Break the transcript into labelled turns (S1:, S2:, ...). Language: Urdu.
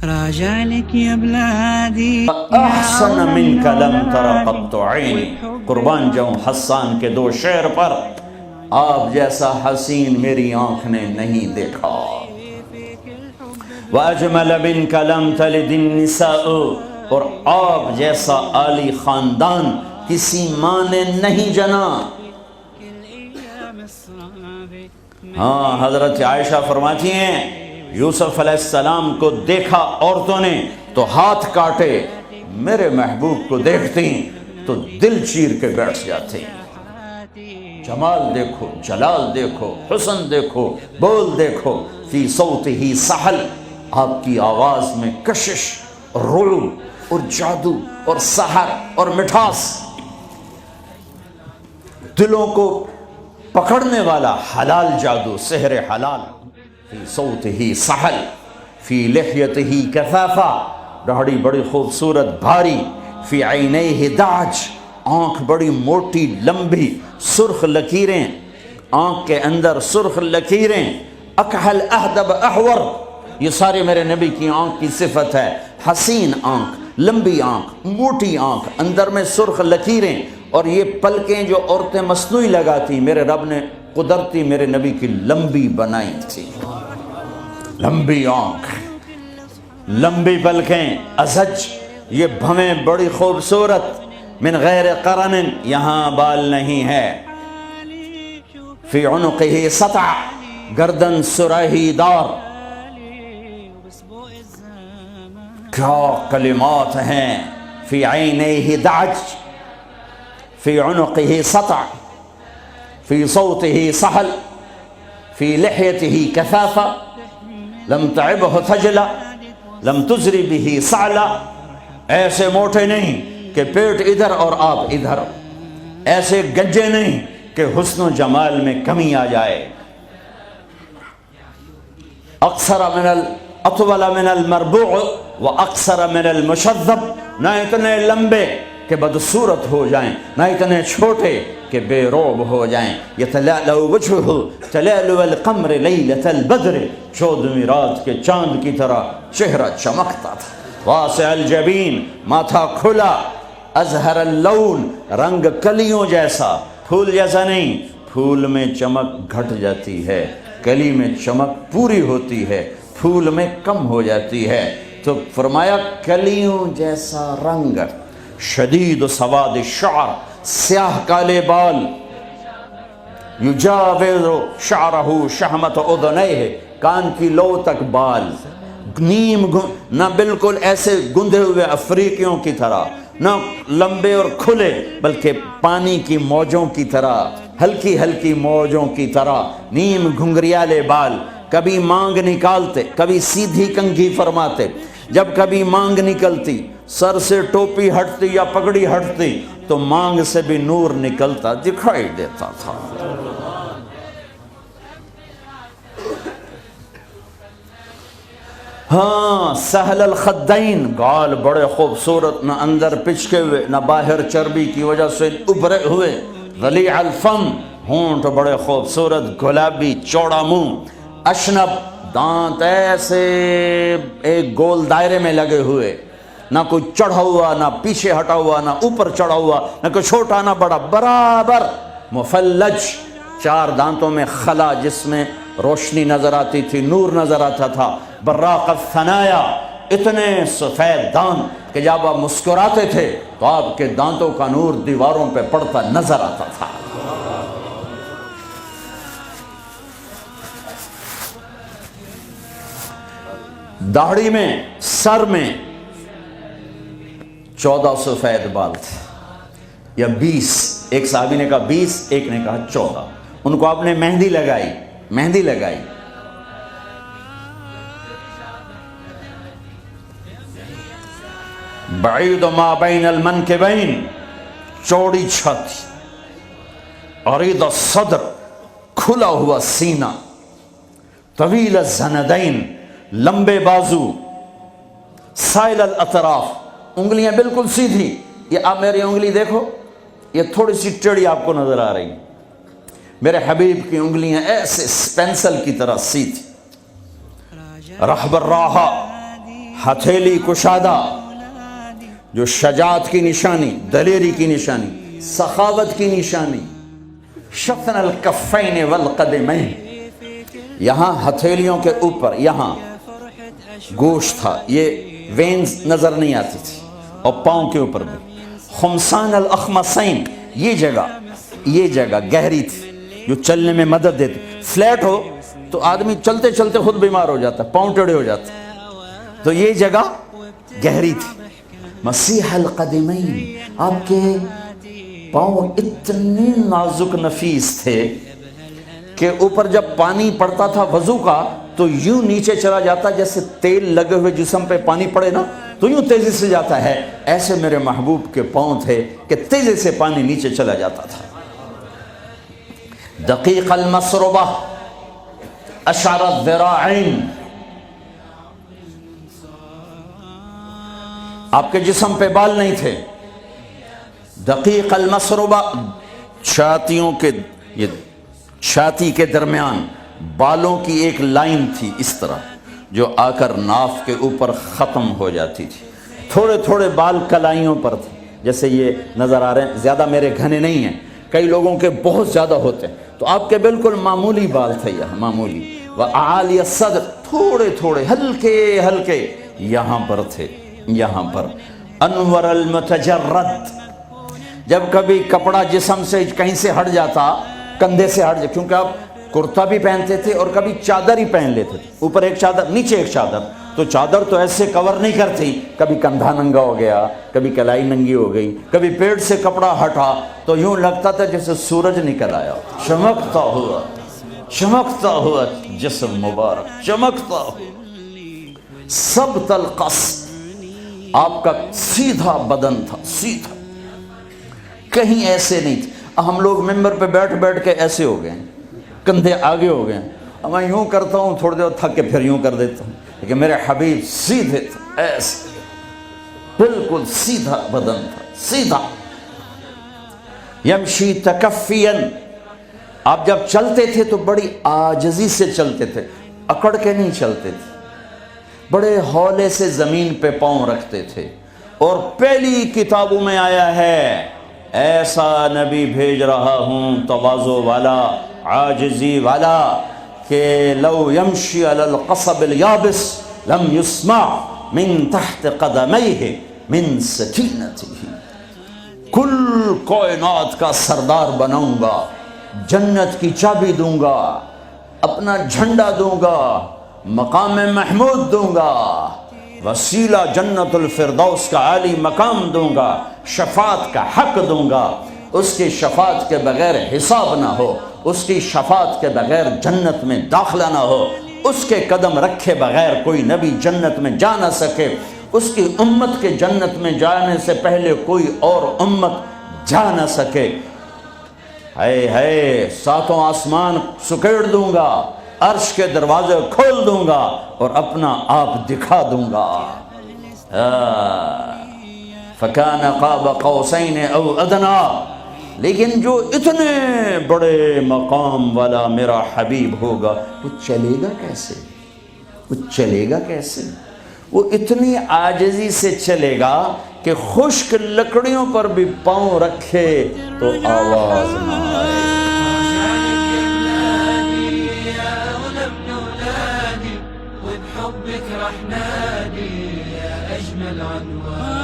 S1: راجعلك يا بلادي
S2: احسن منك لم تر قط عینی، قربان جاؤں حسان کے دو شعر پر، آپ جیسا حسین میری آنکھ نے نہیں دیکھا۔ وَأَجْمَلَ بِنْكَ لَمْ تَلِدِ النِّسَاءُ، اور آپ جیسا عالی خاندان کسی ماں نے نہیں جنا۔ ہاں، حضرت عائشہ فرماتی ہیں یوسف علیہ السلام کو دیکھا عورتوں نے تو ہاتھ کاٹے، میرے محبوب کو دیکھتی تو دل چیر کے بیٹھ جاتے۔ جمال دیکھو، جلال دیکھو، حسن دیکھو، بول دیکھو، فی صوتہ سحل، آپ کی آواز میں کشش اور رعب اور جادو اور سحر اور مٹھاس، دلوں کو پکڑنے والا حلال جادو، سحر حلال۔ فی صوتہ سحل، فی لحیتہ کثافہ، داڑھی بڑی خوبصورت بھاری، فی عینیہ دعج، آنکھ بڑی موٹی لمبی، سرخ لکیریں، آنکھ کے اندر سرخ لکیریں، اکحل اہدب احور، یہ سارے میرے نبی کی آنکھ کی صفت ہے۔ حسین آنکھ، لمبی آنکھ، موٹی آنکھ، اندر میں سرخ لکیریں، اور یہ پلکیں جو عورتیں مصنوعی لگاتی میرے رب نے قدرتی میرے نبی کی لمبی بنائی تھی۔ لمبی آنکھ، لمبی پلکیں، ازج، یہ بھویں بڑی خوبصورت، من غیر قرن، یہاں بال نہیں ہے، فی عنقہ سطع، گردن سراہی دار۔ کیا کلمات ہیں، فی عینیہ دعج، فی عنقہ سطع، فی صوتہ سحل، فی لحیتہ کثافہ، لم تعبہ تھجلا، لم تزری بہ سعلا، ایسے موٹے نہیں کہ پیٹ ادھر اور آپ ادھر، ایسے گجے نہیں کہ حسن و جمال میں کمی آ جائے۔ اطول من المربوع و اقصر من المشذب، نہ اتنے لمبے کہ بدصورت ہو جائیں، نہ اتنے چھوٹے کہ بے روب ہو جائیں۔ یتلألأ وجہہ تلألؤ القمر لیلۃ البدر، 14ویں رات کے چاند کی طرح چہرہ چمکتا تھا۔ واسع الجبین، ماتھا کھلا، ازہر اللون، رنگ کلیوں جیسا، پھول جیسا نہیں، پھول میں چمک گھٹ جاتی ہے، کلی میں چمک پوری ہوتی ہے، پھول میں کم ہو جاتی ہے، تو فرمایا کلیوں جیسا رنگ، شدید سواد الشعر، سیاہ کالے بال، یجاوز شعرہ شہمت اذنیہ، کان کی لو تک بال، نیم نہ بالکل ایسے گندے ہوئے افریقیوں کی طرح، نہ لمبے اور کھلے، بلکہ پانی کی موجوں کی طرح، ہلکی ہلکی موجوں کی طرح، نیم گھنگریالے بال، کبھی مانگ نکالتے، کبھی سیدھی کنگھی فرماتے، جب کبھی مانگ نکلتی، سر سے ٹوپی ہٹتی یا پگڑی ہٹتی تو مانگ سے بھی نور نکلتا دکھائی دیتا تھا۔ ہاں، سہل الخدین، گال بڑے خوبصورت، نہ اندر پچکے ہوئے نہ باہر چربی کی وجہ سے ابھرے ہوئے، ضلیع الفم، ہونٹ بڑے خوبصورت گلابی چوڑا منہ، اشنب، دانت ایسے ایک گول دائرے میں لگے ہوئے، نہ کوئی چڑھا ہوا نہ پیچھے ہٹا ہوا نہ اوپر چڑھا ہوا، نہ کوئی چھوٹا نہ بڑا، برابر، مفلج، 4 دانتوں میں خلا جس میں روشنی نظر آتی تھی، نور نظر آتا تھا، براق الثنایا، اتنے سفید دانت کہ جب آپ مسکراتے تھے تو آپ کے دانتوں کا نور دیواروں پہ پڑتا نظر آتا تھا۔ داڑھی میں، سر میں 14 سفید بال تھے، یا 20، ایک صحابی نے کہا 20، ایک نے کہا 14، ان کو آپ نے مہندی لگائی۔ بعید ما بین المنکبین، چوڑی چھاتی، عریض الصدر، کھلا ہوا سینہ، طویل الزندین، لمبے بازو، سائل الاطراف، انگلیاں بالکل سیدھی، یہ آپ میری انگلی دیکھو، یہ تھوڑی سی ٹیڑھی آپ کو نظر آ رہی، میرے حبیب کی انگلیاں ایسے پینسل کی طرح سیدھی۔ رحب الراحہ، ہتھیلی کشادہ جو شجاعت کی نشانی، دلیری کی نشانی، سخاوت کی نشانی، شفن الکفین والقدمین، یہاں ہتھیلیوں کے اوپر یہاں گوشت تھا، یہ وینز نظر نہیں آتی تھی، اور پاؤں کے اوپر بھی خمسان الاخمصین، یہ جگہ گہری تھی جو چلنے میں مدد دیتی۔ فلیٹ ہو تو آدمی چلتے چلتے خود بیمار ہو جاتا، پاؤں ٹیڑھے ہو جاتے، تو یہ جگہ گہری تھی۔ مسیح القدمین، آپ کے پاؤں اتنے نازک نفیس تھے کہ اوپر جب پانی پڑتا تھا وضو کا تو یوں نیچے چلا جاتا، جیسے تیل لگے ہوئے جسم پہ پانی پڑے نا تو یوں تیزی سے جاتا ہے، ایسے میرے محبوب کے پاؤں تھے کہ تیزی سے پانی نیچے چلا جاتا تھا۔ دقیق المسربہ اشعر الذراعین، آپ کے جسم پہ بال نہیں تھے۔ دقیق المسربہ، چھاتی کے درمیان بالوں کی ایک لائن تھی اس طرح، جو آ کر ناف کے اوپر ختم ہو جاتی تھی۔ تھوڑے تھوڑے بال کلائیوں پر تھے، جیسے یہ نظر آ رہے ہیں، زیادہ میرے گھنے نہیں ہیں، کئی لوگوں کے بہت زیادہ ہوتے ہیں، تو آپ کے بالکل معمولی بال تھے، یہ معمولی۔ وَأَعَالِيَ الصَّدْرِ، تھوڑے تھوڑے ہلکے ہلکے یہاں پر تھے، یہاں پر۔ انور المتجرد، جب کبھی کپڑا جسم سے کہیں سے ہٹ جاتا، کندھے سے ہٹ جاتا، کیونکہ آپ کرتا بھی پہنتے تھے اور کبھی چادر ہی پہن لیتے تھے، اوپر ایک چادر نیچے ایک چادر، تو چادر تو ایسے کور نہیں کرتی، کبھی کندھا ننگا ہو گیا، کبھی کلائی ننگی ہو گئی، کبھی پیٹ سے کپڑا ہٹا تو یوں لگتا تھا جیسے سورج نکل آیا، چمکتا ہوا جسم مبارک، چمکتا ہوا۔ سبط القصد، آپ کا سیدھا بدن تھا، سیدھا، کہیں ایسے نہیں تھے۔ ہم لوگ ممبر پہ بیٹھ بیٹھ کے ایسے ہو گئے ہیں، کندھے آگے ہو گئے ہیں، میں یوں کرتا ہوں تھوڑی دیر تھک کے پھر یوں کر دیتا ہوں، لیکن میرے حبیب سیدھے تھے، ایسے بالکل سیدھا بدن تھا، سیدھا۔ یمشی تکفین، آپ جب چلتے تھے تو بڑی عاجزی سے چلتے تھے، اکڑ کے نہیں چلتے تھے، بڑے ہولے سے زمین پہ پاؤں رکھتے تھے۔ اور پہلی کتابوں میں آیا ہے ایسا نبی بھیج رہا ہوں تواضع والا، عاجزی والا، کہ لو یمشی علی القصب الیابس لم یسمع من تحت قدمیہ من سکینتہ، کل کائنات کا سردار بناؤں گا، جنت کی چابی دوں گا، اپنا جھنڈا دوں گا، مقام محمود دوں گا، وسیلہ جنت الفردوس کا عالی مقام دوں گا، شفاعت کا حق دوں گا، اس کی شفاعت کے بغیر حساب نہ ہو، اس کی شفاعت کے بغیر جنت میں داخلہ نہ ہو، اس کے قدم رکھے بغیر کوئی نبی جنت میں جا نہ سکے، اس کی امت کے جنت میں جانے سے پہلے کوئی اور امت جا نہ سکے۔ ہے ساتوں آسمان سکیڑ دوں گا، عرش کے دروازے کھول دوں گا اور اپنا آپ دکھا دوں گا۔ فَكَانَ قَابَ قَوْسَيْنِ أَوْ أَدْنَىٰ، لیکن جو اتنے بڑے مقام والا میرا حبیب ہوگا وہ چلے گا کیسے؟ وہ چلے گا کیسے؟ وہ اتنی عاجزی سے چلے گا کہ خشک لکڑیوں پر بھی پاؤں رکھے تو آواز نہ آئے۔